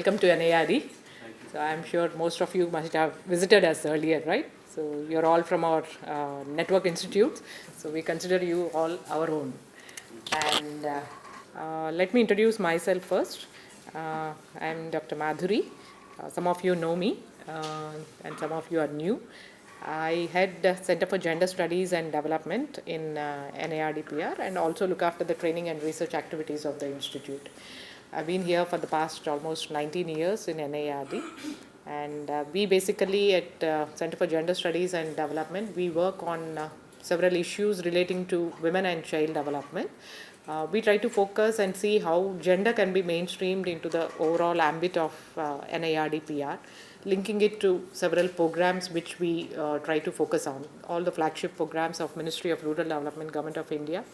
welcome to NIRD. So I'm sure most of you must have visited us earlier, right? So you're all from our network institutes. So we consider you all our own. And let me introduce myself first. I'm Dr. Madhuri. Some of you know me and some of you are new. I head the Center for Gender Studies and Development in NIRDPR and also look after the training and research activities of the institute. I've been here for the past almost 19 years in NIRD, and we basically at Center for Gender Studies and Development, we work on several issues relating to women and child development. We try to focus and see how gender can be mainstreamed into the overall ambit of NIRDPR, linking it to several programs which we try to focus on, all the flagship programs of Ministry of Rural Development, Government of India.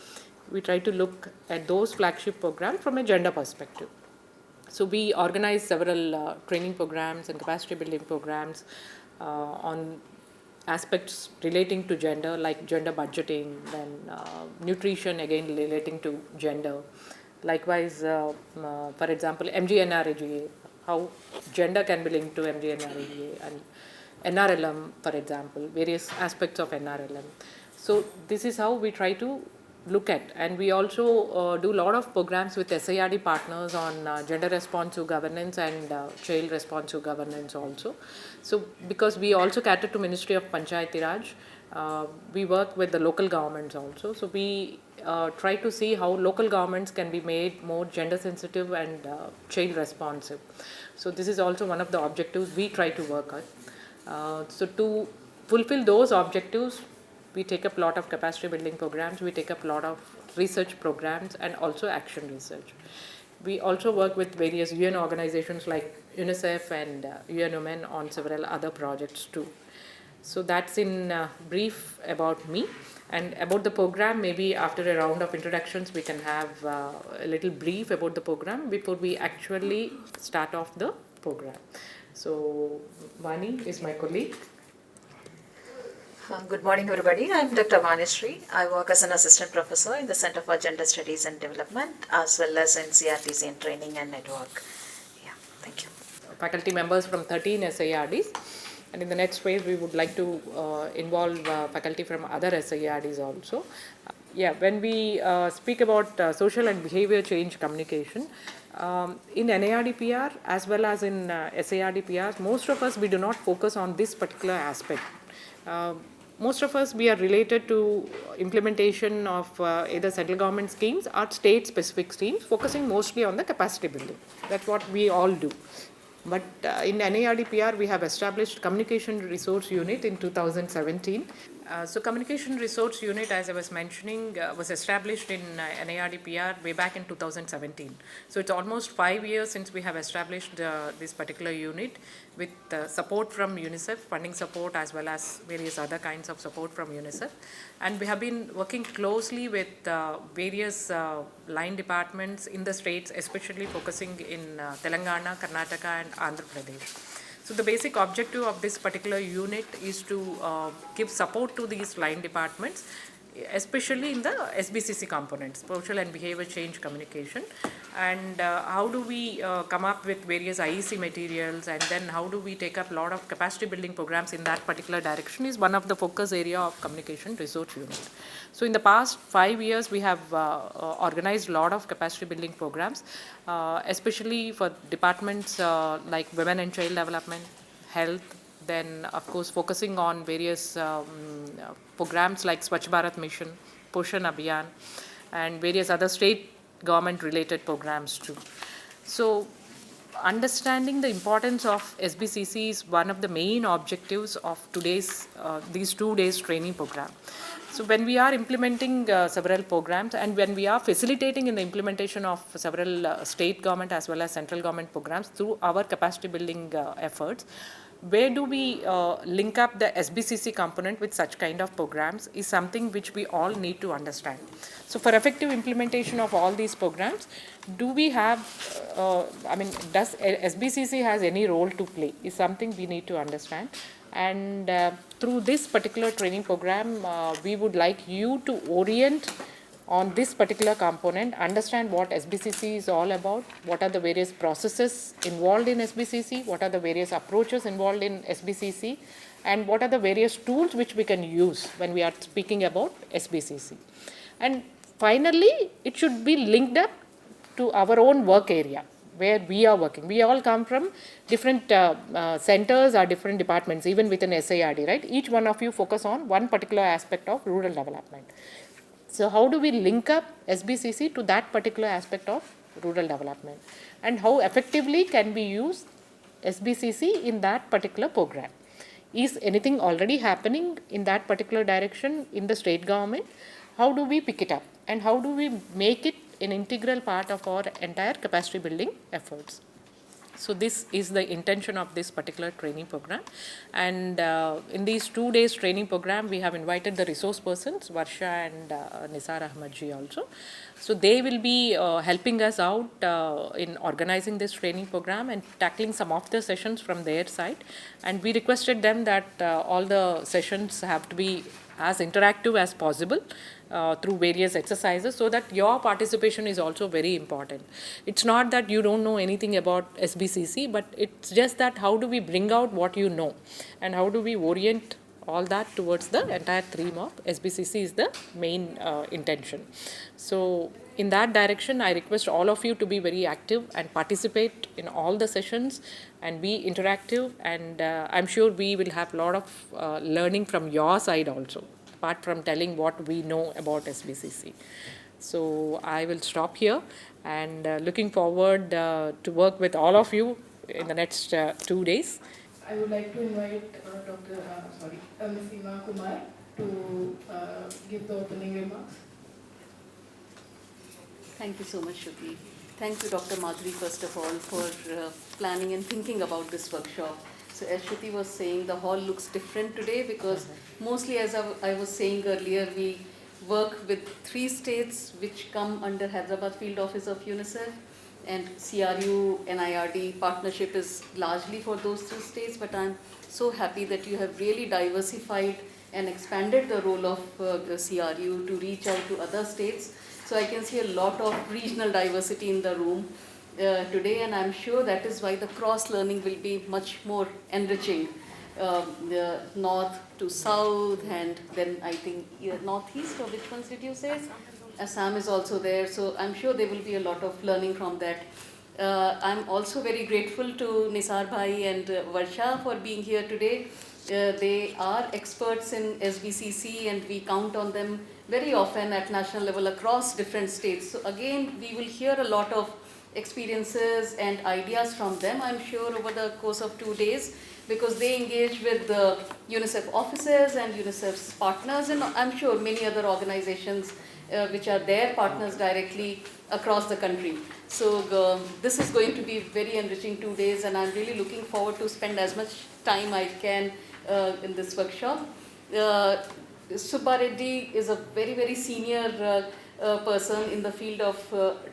We try to look at those flagship programs from a gender perspective. So we organize several training programs and capacity building programs on aspects relating to gender, like gender budgeting, then nutrition, again relating to gender. Likewise, for example, MGNREGA, how gender can be linked to MGNREGA, and NRLM, for example, various aspects of NRLM. So this is how we try to look at, and we also do a lot of programs with SIRD partners on gender responsive governance and child responsive governance also. So because we also cater to Ministry of Panchayati Raj, we work with the local governments also. So we try to see how local governments can be made more gender sensitive and child responsive. So this is also one of the objectives we try to work on. So to fulfill those objectives, we take up a lot of capacity building programs, we take up a lot of research programs and also action research. We also work with various UN organizations like UNICEF and UN Women on several other projects too. So that's in brief about me. And about the program, maybe after a round of introductions, we can have a little brief about the program before we actually start off the program. So Vani is my colleague. Good morning, everybody. I'm Dr. Vanishri. I work as an assistant professor in the Center for Gender Studies and Development, as well as in CRTC in Training and Network. Yeah, thank you. Faculty members from 13 SIRDs, and in the next phase, we would like to involve faculty from other SIRDs also. When we speak about social and behavior change communication, in NIRDPR as well as in SIRDPR, most of us, we do not focus on this particular aspect. Most of us, we are related to implementation of either central government schemes or state specific schemes, focusing mostly on the capacity building. That's what we all do. But in NIRDPR, we have established Communication Resource Unit in 2017. So Communication Resource Unit, as I was mentioning, was established in NIRDPR way back in 2017. So it's almost 5 years since we have established this particular unit with support from UNICEF, funding support as well as various other kinds of support from UNICEF. And we have been working closely with various line departments in the states, especially focusing in Telangana, Karnataka and Andhra Pradesh. So the basic objective of this particular unit is to give support to these line departments, especially in the SBCC components, social and behavior change communication. And how do we come up with various IEC materials, and then how do we take up a lot of capacity building programs in that particular direction is one of the focus area of Communication Resource Unit. So in the past 5 years, we have organized a lot of capacity building programs, especially for departments like women and child development, health, then of course focusing on various programs like Swachh Bharat Mission, Poshan Abhiyan, and various other state government related programs too. So understanding the importance of SBCC is one of the main objectives of today's these 2 days training program. So when we are implementing several programs and when we are facilitating in the implementation of several state government as well as central government programs through our capacity building efforts, where do we link up the SBCC component with such kind of programs is something which we all need to understand. So for effective implementation of all these programs, do we have, does SBCC has any role to play is something we need to understand. And through this particular training program, we would like you to orient on this particular component, understand what SBCC is all about, what are the various processes involved in SBCC, what are the various approaches involved in SBCC, and what are the various tools which we can use when we are speaking about SBCC. And finally, it should be linked up to our own work area where we are working. We all come from different centers or different departments, even within SIRD, right? Each one of you focus on one particular aspect of rural development. So how do we link up SBCC to that particular aspect of rural development? And how effectively can we use SBCC in that particular program? Is anything already happening in that particular direction in the state government? How do we pick it up? And how do we make it an integral part of our entire capacity building efforts? So this is the intention of this particular training program. And in these 2 days training program, we have invited the resource persons, Varsha and Nisar Ahmadji also. So they will be helping us out in organizing this training program and tackling some of the sessions from their side. And we requested them that all the sessions have to be as interactive as possible through various exercises, so that your participation is also very important. It's not that you don't know anything about SBCC, but it's just that how do we bring out what you know and how do we orient all that towards the entire theme of SBCC is the main intention. So in that direction, I request all of you to be very active and participate in all the sessions and be interactive, and I'm sure we will have a lot of learning from your side also, apart from telling what we know about SBCC. So I will stop here, and looking forward to work with all of you in the next 2 days. I would like to invite Ms. Seema Kumar to give the opening remarks. Thank you so much, Shruti. Thank you, Dr. Madhuri, first of all, for planning and thinking about this workshop. So as Shruti was saying, the hall looks different today because mostly, as I was saying earlier, we work with 3 states which come under Hyderabad Field Office of UNICEF, and CRU NIRD partnership is largely for those 2 states, but I'm so happy that you have really diversified and expanded the role of the CRU to reach out to other states. So I can see a lot of regional diversity in the room today, and I'm sure that is why the cross-learning will be much more enriching. The north to south, and then I think northeast, or which ones did you say? Assam is also there, so I'm sure there will be a lot of learning from that. I'm also very grateful to Nisar Bhai and Varsha for being here today. They are experts in SBCC, and we count on them very often at national level across different states. So again, we will hear a lot of experiences and ideas from them, I'm sure, over the course of 2 days, because they engage with the UNICEF offices and UNICEF's partners, and I'm sure many other organizations which are their partners directly across the country. So this is going to be very enriching 2 days, and I'm really looking forward to spend as much time I can in this workshop. Subba Reddy is a very, very senior person in the field of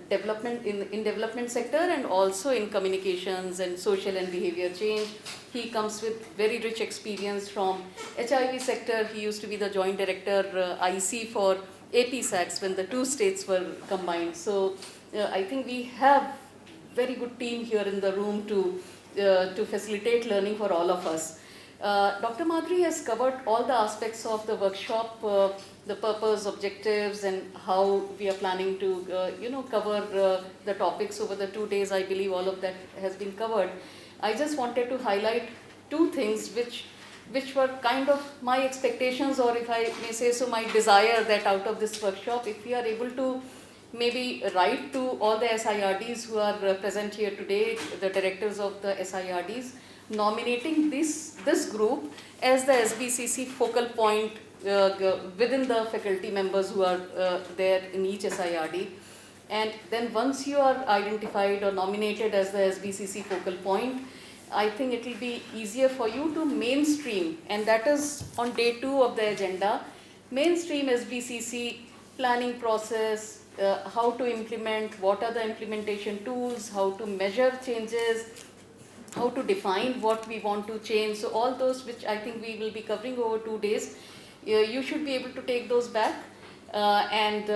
development, in development sector, and also in communications and social and behavior change. He comes with very rich experience from HIV sector. He used to be the joint director IC for AP SACs when the 2 states were combined. So I think we have very good team here in the room to facilitate learning for all of us. Dr. Madhuri has covered all the aspects of the workshop, the purpose, objectives, and how we are planning to cover the topics over the 2 days. I believe all of that has been covered. I just wanted to highlight 2 things which were kind of my expectations, or if I may say so, my desire, that out of this workshop, if we are able to maybe write to all the SIRDs who are present here today, the directors of the SIRDs, nominating this group as the SBCC focal point within the faculty members who are there in each SIRD. And then once you are identified or nominated as the SBCC focal point, I think it will be easier for you to mainstream, and that is on day 2 of the agenda, mainstream SBCC planning process, how to implement, what are the implementation tools, how to measure changes, how to define what we want to change. So all those which I think we will be covering over 2 days, you should be able to take those back and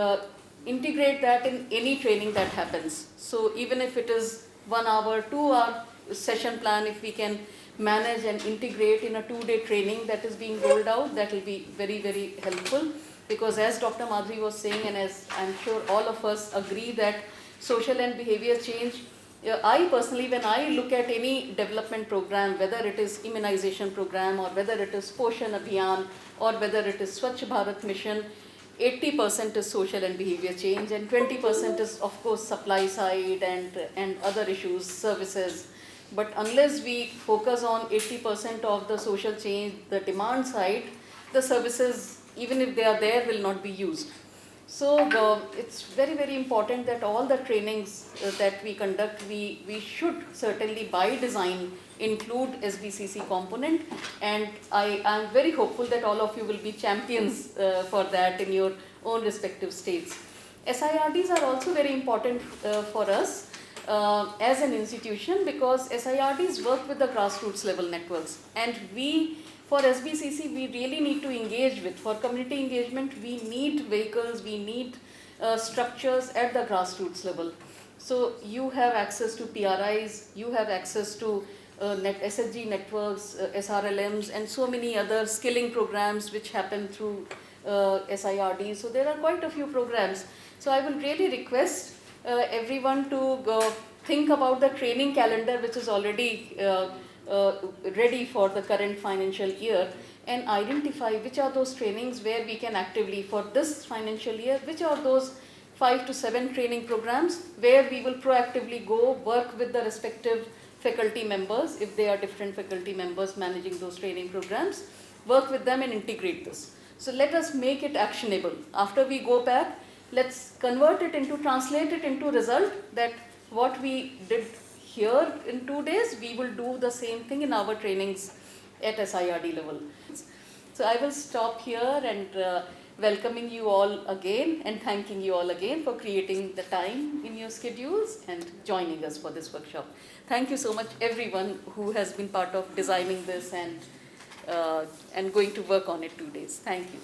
integrate that in any training that happens. So even if it is 1 hour, 2 hour session plan, if we can manage and integrate in a 2-day training that is being rolled out, that will be very, very helpful. Because as Dr. Madhuri was saying, and as I'm sure all of us agree, that social and behavior change, I personally, when I look at any development program, whether it is immunization program or whether it is Poshan Abhiyan or whether it is Swachh Bharat Mission, 80% is social and behavior change and 20% is of course supply side and other issues, services. But unless we focus on 80% of the social change, the demand side, the services, even if they are there, will not be used. So it's very, very important that all the trainings that we conduct, we should certainly by design include SBCC component, and I am very hopeful that all of you will be champions for that in your own respective states. SIRDs are also very important for us as an institution, because SIRDs work with the grassroots level networks, and for SBCC, we really need to engage with. For community engagement, we need vehicles, we need structures at the grassroots level. So you have access to PRIs, you have access to SHG networks, SRLMs, and so many other skilling programs which happen through SIRDs. So there are quite a few programs. So I will really request everyone to go think about the training calendar which is already ready for the current financial year, and identify which are those trainings where we can actively, for this financial year, which are those 5 to 7 training programs where we will proactively go work with the respective faculty members, if they are different faculty members managing those training programs, work with them and integrate this. So let us make it actionable. After we go back, let's convert it into, translate it into result, that what we did here in 2 days, we will do the same thing in our trainings at SIRD level. So I will stop here and welcoming you all again and thanking you all again for creating the time in your schedules and joining us for this workshop. Thank you so much everyone who has been part of designing this and going to work on it 2 days. Thank you.